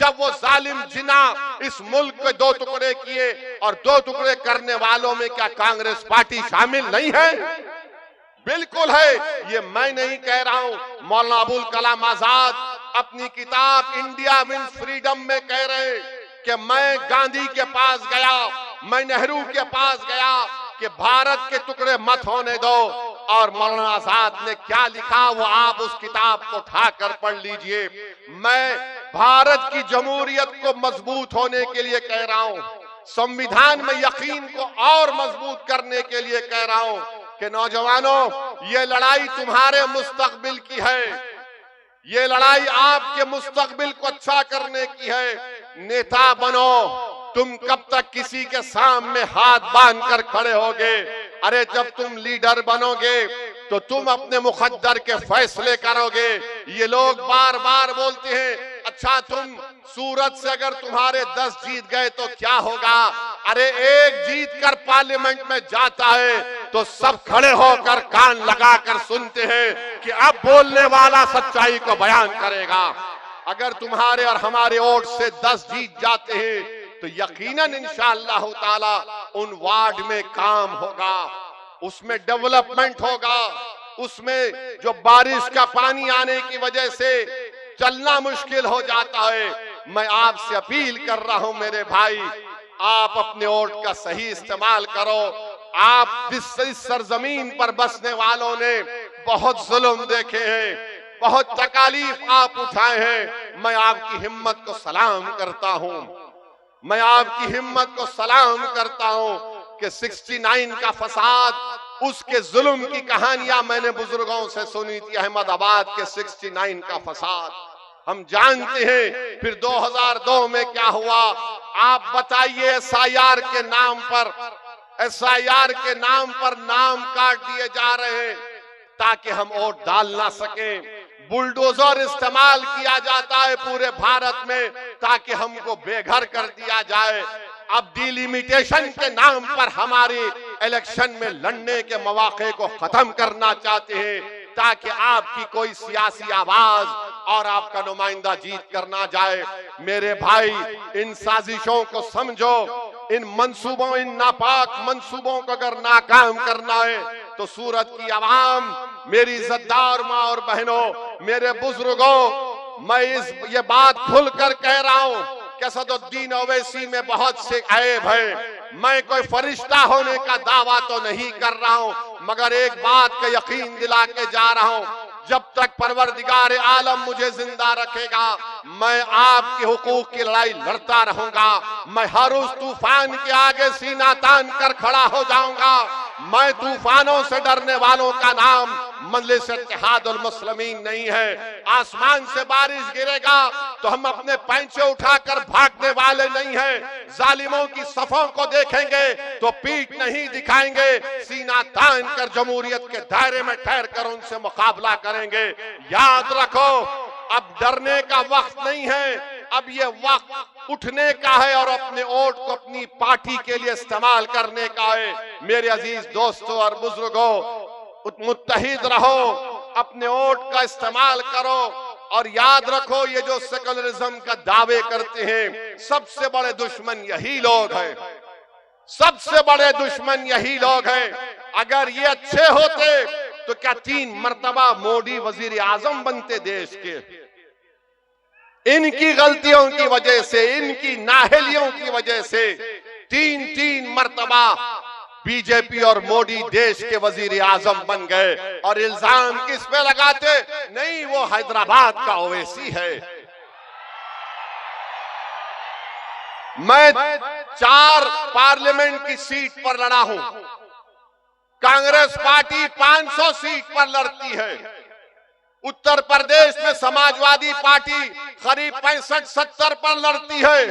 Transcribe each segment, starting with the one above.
जब वो जालिम जिना इस मुल्क के दो टुकड़े किए, और दो टुकड़े करने वालों में क्या कांग्रेस पार्टी शामिल नहीं है? बिल्कुल है। ये मैं नहीं कह रहा हूं, मौलाना अबुल कलाम आजाद अपनी किताब इंडिया मीन्स फ्रीडम में कह रहे कि मैं गांधी के पास गया, मैं नेहरू के पास गया कि भारत के टुकड़े मत होने दो, और मौलाना आजाद ने क्या लिखा वो आप उस किताब को उठाकर पढ़ लीजिए। मैं भारत की जमहूरियत को मजबूत होने के लिए कह रहा हूं, संविधान में यकीन को और मजबूत करने के लिए कह रहा हूं कि नौजवानों, ये लड़ाई तुम्हारे मुस्तकबिल की है, ये लड़ाई आपके मुस्तकबिल को अच्छा करने की है। नेता बनो, तुम कब तक किसी के सामने हाथ बांध कर खड़े होगे? अरे जब तुम लीडर बनोगे तो तुम अपने मुकद्दर के फैसले करोगे। ये लोग बार बार बोलते हैं अच्छा तुम सूरत से अगर तुम्हारे 10 जीत गए तो क्या होगा? अरे एक जीत कर पार्लियामेंट में जाता है तो सब खड़े होकर कान लगाकर सुनते हैं कि अब बोलने वाला सच्चाई को बयान करेगा। अगर तुम्हारे और हमारे वोट से 10 जीत जाते हैं तो यकीनन इंशाअल्लाह ताला उन वार्ड में काम होगा, उसमें डेवलपमेंट होगा, उसमें जो बारिश का पानी आने की वजह से चलना मुश्किल हो जाता है। मैं आपसे अपील कर रहा हूं मेरे भाई, आप अपने वोट का सही इस्तेमाल करो। आप इस सरजमीन पर बसने वालों ने बहुत जुल्म देखे हैं, बहुत तकालीफ आप उठाए हैं। मैं आपकी हिम्मत को सलाम करता हूं, मैं आपकी हिम्मत को सलाम करता हूं कि 69 का फसाद, उसके जुल्म की कहानियां मैंने बुजुर्गों से सुनी थी। अहमदाबाद के 69 का फसाद हम जानते हैं। फिर 2002 में क्या हुआ आप बताइए? SIR के नाम पर, SIR के नाम पर नाम काट दिए जा रहे हैं ताकि हम वोट डाल ना सके। बुलडोजर इस्तेमाल किया जाता है पूरे भारत में ताकि हमको बेघर कर दिया जाए। अब डिलिमिटेशन के नाम पर हमारी इलेक्शन में लड़ने के मौके को खत्म करना चाहते हैं ताकि आपकी कोई सियासी आवाज और आपका नुमाइंदा जीत कर ना जाए। मेरे भाई, इन साजिशों को समझो, इन मंसूबों, इन नापाक मंसूबों को अगर नाकाम करना है तो सूरत की आवाम, मेरी इज्जतदार माँ और बहनों, मेरे बुजुर्गों, मैं ये बात खुलकर कह रहा हूँ कि असदुद्दीन ओवैसी में बहुत से ऐब है। मैं कोई फरिश्ता होने का दावा तो नहीं कर रहा हूँ, मगर एक बात का यकीन दिला के जा रहा हूँ, जब तक परवरदिगार आलम मुझे जिंदा रखेगा मैं आपके हुकूक की लड़ाई लड़ता रहूंगा। मैं हर उस तूफान के आगे सीना तान कर खड़ा हो जाऊंगा। मैं तूफानों से डरने वालों का नाम मजलिस इत्तेहादुल मुस्लिमीन नहीं है। आसमान से बारिश गिरेगा तो हम अपने पैंचे उठाकर भागने वाले नहीं हैं। जालिमों की सफों को देखेंगे तो पीठ नहीं दिखाएंगे, सीना तान कर जमहूरियत के दायरे में ठहर कर उनसे मुकाबला करेंगे। याद रखो, अब डरने का वक्त नहीं है, अब ये वक्त उठने का है और अपने वोट को अपनी पार्टी के लिए इस्तेमाल करने का है। मेरे अजीज दोस्तों और बुजुर्गों, मुत्तहिद रहो, अपने वोट का इस्तेमाल करो और याद रखो ये जो सेकुलरिज्म का दावे करते हैं सबसे बड़े दुश्मन यही लोग हैं, सबसे बड़े दुश्मन यही लोग हैं। अगर ये अच्छे होते तो क्या 3 मर्तबा मोदी वजीर आजम बनते देश के? इनकी गलतियों की वजह से, इनकी नाहलियों की वजह से 3 मर्तबा बीजेपी और मोदी देश के वजीर आजम बन गए। और इल्जाम किस पे लगाते? नहीं, वो हैदराबाद का ओवैसी है। मैं 4 पार्लियामेंट की सीट पर लड़ा हूं, कांग्रेस पार्टी 500 सीट पर लड़ती है। उत्तर प्रदेश में समाजवादी पार्टी करीब 65-70 पर लड़ती है,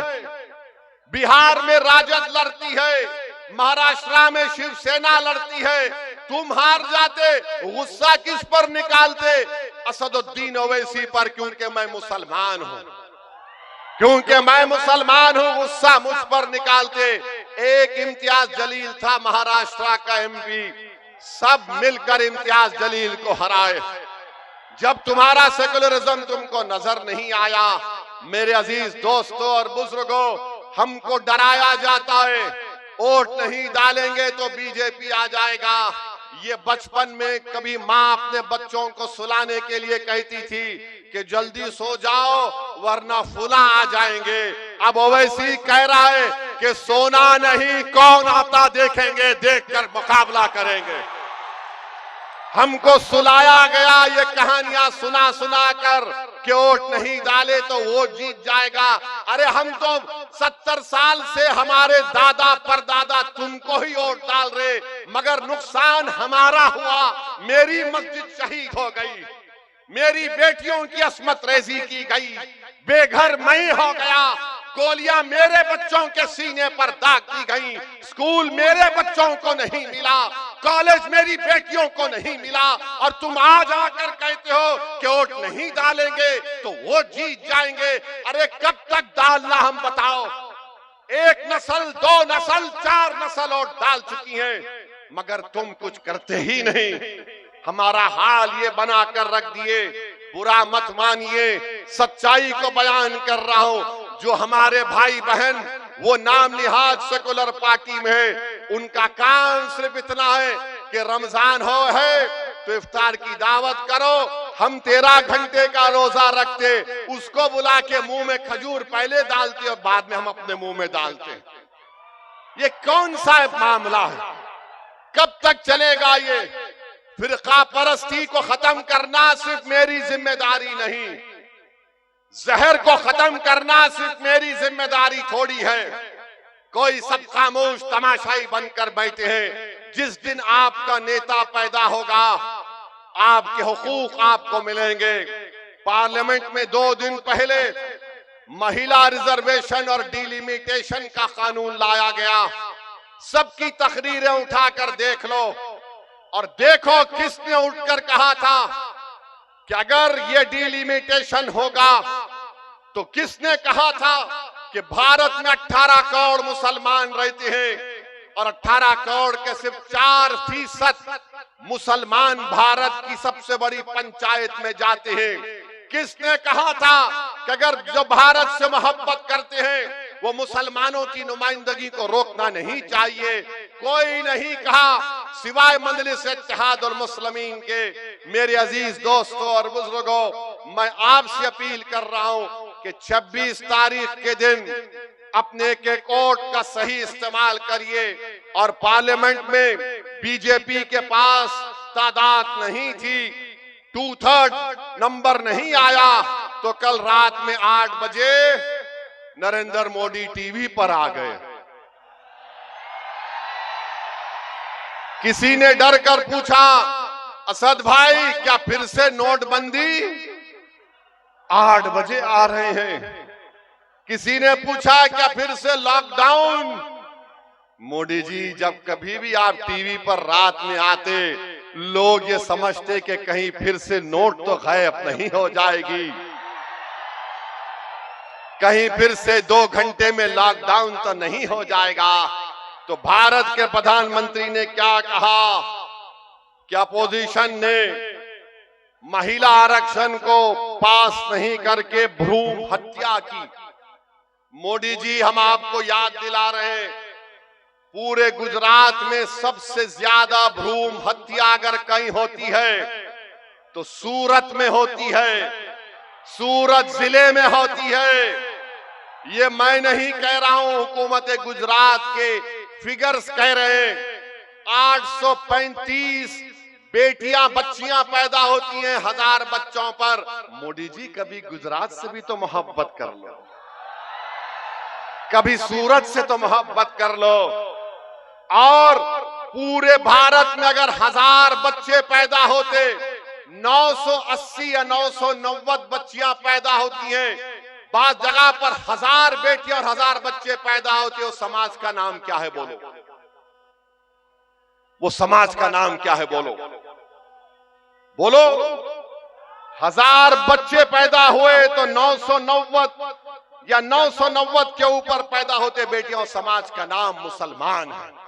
बिहार में राजद लड़ती है, महाराष्ट्र में शिवसेना लड़ती है। तुम हार जाते, गुस्सा किस पर निकालते? असदुद्दीन ओवैसी पर, क्योंकि मैं मुसलमान हूं, क्योंकि मैं मुसलमान हूं, गुस्सा मुझ पर निकालते। एक इम्तियाज जलील था महाराष्ट्र का MP, सब मिलकर इम्तियाज जलील को हराए। जब तुम्हारा सेकुलरिज्म तुमको नजर नहीं आया, मेरे अजीज दोस्तों और बुजुर्गों, हमको डराया जाता है, वोट नहीं डालेंगे तो बीजेपी आ जाएगा। ये बचपन में कभी माँ अपने बच्चों को सुलाने के लिए कहती थी कि जल्दी सो जाओ वरना फुला आ जाएंगे। अब ओवैसी कह रहा है कि सोना नहीं, कौन आता देखेंगे, देखकर मुकाबला करेंगे। हमको सुलाया गया ये कहानियां सुना सुना कर कि वोट नहीं डाले तो वोट जीत जाएगा। अरे हम तो 70 साल से हमारे दादा परदादा तुमको ही वोट डाल रहे, मगर नुकसान हमारा हुआ। मेरी मस्जिद शहीद हो गई, मेरी बेटियों की अस्मत रेजी की गई, बेघर मैं हो गया, गोलियां मेरे बच्चों के सीने पर दाग दी गई, स्कूल मेरे बच्चों को नहीं मिला, कॉलेज मेरी बेटियों को नहीं मिला, और तुम आज आकर कहते हो कि वोट नहीं डालेंगे तो वोट जीत जाएंगे। अरे कब तक डालना हम बताओ? एक नस्ल, 2 नस्ल, 4 नस्ल वोट डाल चुकी हैं, मगर तुम कुछ करते ही नहीं। हमारा हाल ये बना कर रख दिए। बुरा मत मानिए, सच्चाई को बयान कर रहा हूं। जो हमारे भाई बहन वो नाम निहाद सेकुलर पार्टी में है, उनका काम सिर्फ इतना है कि रमजान है तो इफ्तार की दावत करो, हम 13 घंटे का रोजा रखते, उसको बुला के मुंह में खजूर पहले डालते और बाद में हम अपने मुंह में डालते। ये कौन सा मामला है? कब तक चलेगा ये? फिरका परस्ती को खत्म करना सिर्फ मेरी जिम्मेदारी नहीं, जहर को खत्म करना सिर्फ मेरी जिम्मेदारी थोड़ी है। कोई सब खामोश तमाशाई बनकर बैठे हैं। जिस दिन आपका नेता पैदा होगा, आपके हुकूक आपको मिलेंगे। पार्लियामेंट में 2 दिन पहले महिला रिजर्वेशन और डिलिमिटेशन का कानून लाया गया। सबकी तकरीरें उठाकर देख लो और देखो किसने उठकर कहा था कि अगर ये डिलिमिटेशन होगा तो किसने कहा था कि भारत में 18 करोड़ मुसलमान रहते हैं और 18 करोड़ के सिर्फ 4% मुसलमान भारत की सबसे बड़ी पंचायत में जाते हैं। किसने कहा था कि अगर जो भारत से मोहब्बत करते हैं वो मुसलमानों की नुमाइंदगी को रोकना नहीं चाहिए? कोई नहीं कहा सिवाय मजलिस इत्तेहाद और मुस्लिमीन के। मेरे अजीज दोस्तों और बुजुर्गों, मैं आपसे अपील कर रहा हूं कि 26 तारीख के दिन अपने के वोट का सही इस्तेमाल करिए। और पार्लियामेंट में बीजेपी के पास तादाद नहीं थी, 2/3 नंबर नहीं आया, तो कल रात में 8 बजे नरेंद्र मोदी टीवी पर आ गए। किसी ने डर कर पूछा, असद भाई क्या फिर से नोटबंदी? 8 बजे आ रहे हैं। किसी ने पूछा क्या फिर से लॉकडाउन? मोदी जी, जब कभी भी आप टीवी पर रात में आते, लोग ये समझते कि कहीं फिर से नोट तो गायब नहीं हो जाएगी, कहीं फिर से 2 घंटे में लॉकडाउन तो नहीं हो जाएगा। तो भारत के प्रधानमंत्री ने क्या कहा कि अपोजिशन ने महिला आरक्षण को पास नहीं करके भ्रूण हत्या की। मोदी जी, हम आपको याद दिला रहे हैं, पूरे गुजरात में सबसे ज्यादा भ्रूण हत्या अगर कहीं होती है तो सूरत में होती है, सूरत जिले में होती है। ये मैं नहीं कह रहा हूं, हुकूमत गुजरात के फिगर्स कह रहे हैं। 835 बेटियां बच्चियां पैदा होती हैं 1000 बच्चों पर। मोदी जी, कभी गुजरात से भी तो मोहब्बत कर लो, कभी सूरत से तो मोहब्बत कर लो। और पूरे भारत में अगर 1000 बच्चे पैदा होते, 980 या 990 बच्चियां पैदा होती हैं। बात जगह पर 1000 बेटियां और 1000 बच्चे पैदा होते हो, समाज का नाम क्या है बोलो? वो समाज का नाम क्या है बोलो? बोलो। 1000 बच्चे पैदा हुए तो 990 या 990 के ऊपर पैदा होते बेटियों, समाज का नाम मुसलमान है।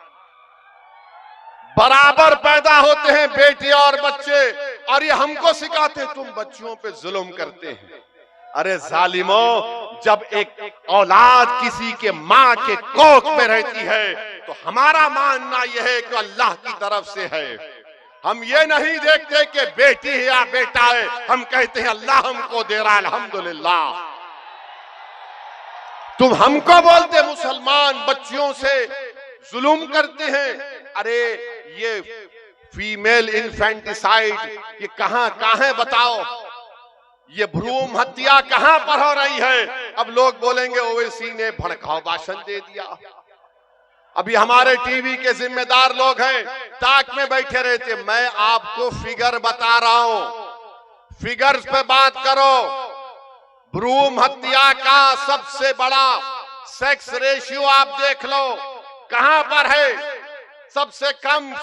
बराबर पैदा होते हैं बेटी और बच्चे, और ये हमको सिखाते तुम बच्चियों पे जुल्म करते हैं। अरे जालिमों, जब एक औलाद किसी के माँ के कोख में रहती है तो हमारा मानना यह है कि अल्लाह की तरफ से है। हम ये नहीं देखते कि बेटी है या बेटा है, हम कहते हैं अल्लाह हमको दे रहा है, अल्हम्दुलिल्लाह। तुम हमको बोलते मुसलमान बच्चियों से जुल्म करते हैं। अरे ये फीमेल इन्फेंटिसाइड ये कहां है बताओ, ये भ्रूण हत्या कहां पर हो रही है? अब लोग बोलेंगे ओवैसी ने भड़काऊ भाषण दे दिया। अभी हमारे टीवी के जिम्मेदार लोग हैं, ताक में बैठे रहते। मैं आपको फिगर बता रहा हूं, फिगर्स पे बात करो। भ्रूण हत्या का सबसे बड़ा सेक्स रेशियो आप देख लो, कहां पर है? सबसे कम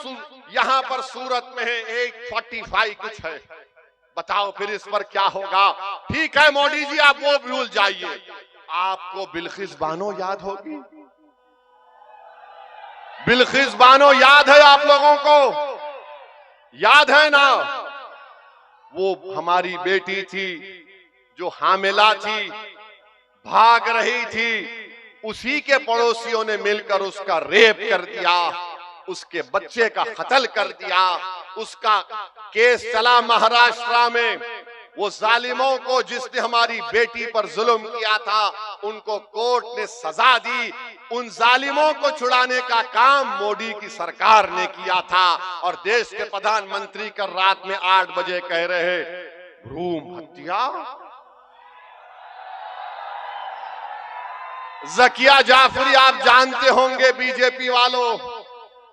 यहां पर सूरत में है, 845 कुछ है। बताओ फिर इस पर क्या होगा? ठीक है मोदी जी, आप वो भूल जाइए। आपको बिल्किस बानो याद होगी? बिल्किस बानो याद है आप लोगों को? याद है ना? वो हमारी बेटी थी जो हामिला थी, भाग रही थी, उसी के पड़ोसियों ने मिलकर उसका रेप कर दिया, उसके बच्चे का कत्ल कर दिया। उसका केस चला महाराष्ट्र में। वो जालिमों को जिसने हमारी बेटी पर जुल्म किया था उनको कोर्ट ने सजा दी। उन जालिमों को छुड़ाने का काम मोदी की सरकार ने किया था। और देश के प्रधानमंत्री कल रात में 8 बजे कह रहे हैं भ्रूण हत्या। जकिया जाफरी आप जानते होंगे, बीजेपी वालों,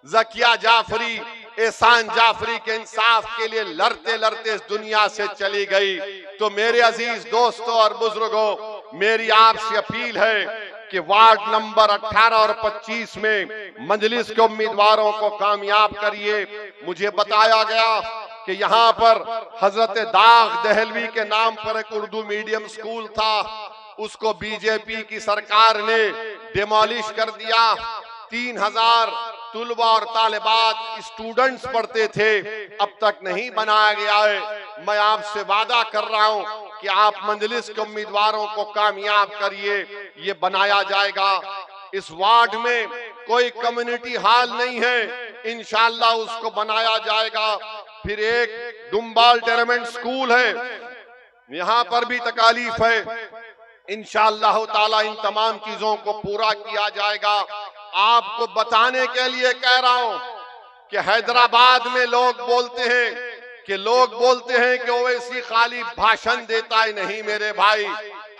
जकिया जाफरी एहसान जाफरी के इंसाफ के लिए लड़ते लड़ते इस दुनिया से चली गई। तो मेरे अजीज दोस्तों और बुजुर्गों, मेरी आपसे अपील है कि वार्ड नंबर 18 और 25 में मजलिस के उम्मीदवारों को कामयाब करिए। मुझे बताया गया कि यहाँ पर हजरत दाग दहलवी के नाम पर एक उर्दू मीडियम स्कूल था, उसको बीजेपी की सरकार ने डिमोलिश कर दिया। 3000 तुलबा और तालिबात स्टूडेंट्स पढ़ते थे, अब तक नहीं बनाया गया है। मैं आपसे वादा कर रहा हूं कि आप मजलिस के उम्मीदवारों को कामयाब करिए, ये बनाया जाएगा। इस वार्ड में कोई कम्युनिटी हॉल नहीं है, इंशाअल्लाह उसको बनाया जाएगा। फिर एक डुम्बाल टूर्नामेंट स्कूल है, यहाँ पर भी तकालीफ है। इंशाअल्लाह ताला इन तमाम चीजों को पूरा किया जाएगा। आपको बताने के लिए कह रहा हूं कि हैदराबाद में लोग बोलते हैं कि ओवैसी खाली भाषण देता ही नहीं। मेरे भाई,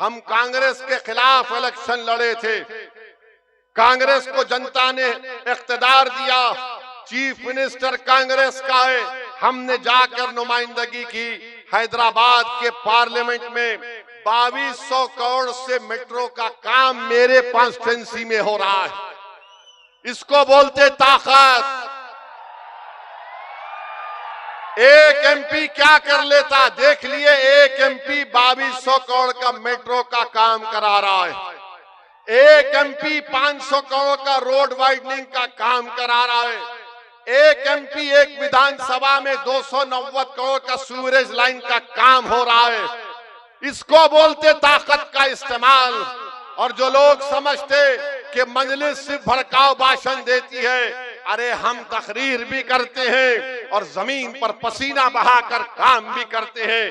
हम कांग्रेस के खिलाफ इलेक्शन लड़े थे, कांग्रेस को जनता ने इख्तियार दिया, चीफ मिनिस्टर कांग्रेस का है, हमने जाकर नुमाइंदगी की। हैदराबाद के पार्लियामेंट में 2200 करोड़ से मेट्रो का काम मेरे कॉन्स्टिट्यूएंसी में हो रहा है। इसको बोलते ताकत। एक एमपी क्या कर लेता देख लिए, एक एमपी 2200 करोड़ का मेट्रो का काम करा रहा है। एक एमपी 500 करोड़ का रोड वाइडनिंग का काम करा रहा है। एक एमपी एक विधानसभा में 290 करोड़ का सीवरेज लाइन का काम हो रहा है। इसको बोलते ताकत का इस्तेमाल। और जो लोग समझते कि मजलिस सिर्फ भड़काऊ भाषण देती है, अरे हम तकरीर भी करते हैं और जमीन पर पसीना बहाकर काम भी करते हैं।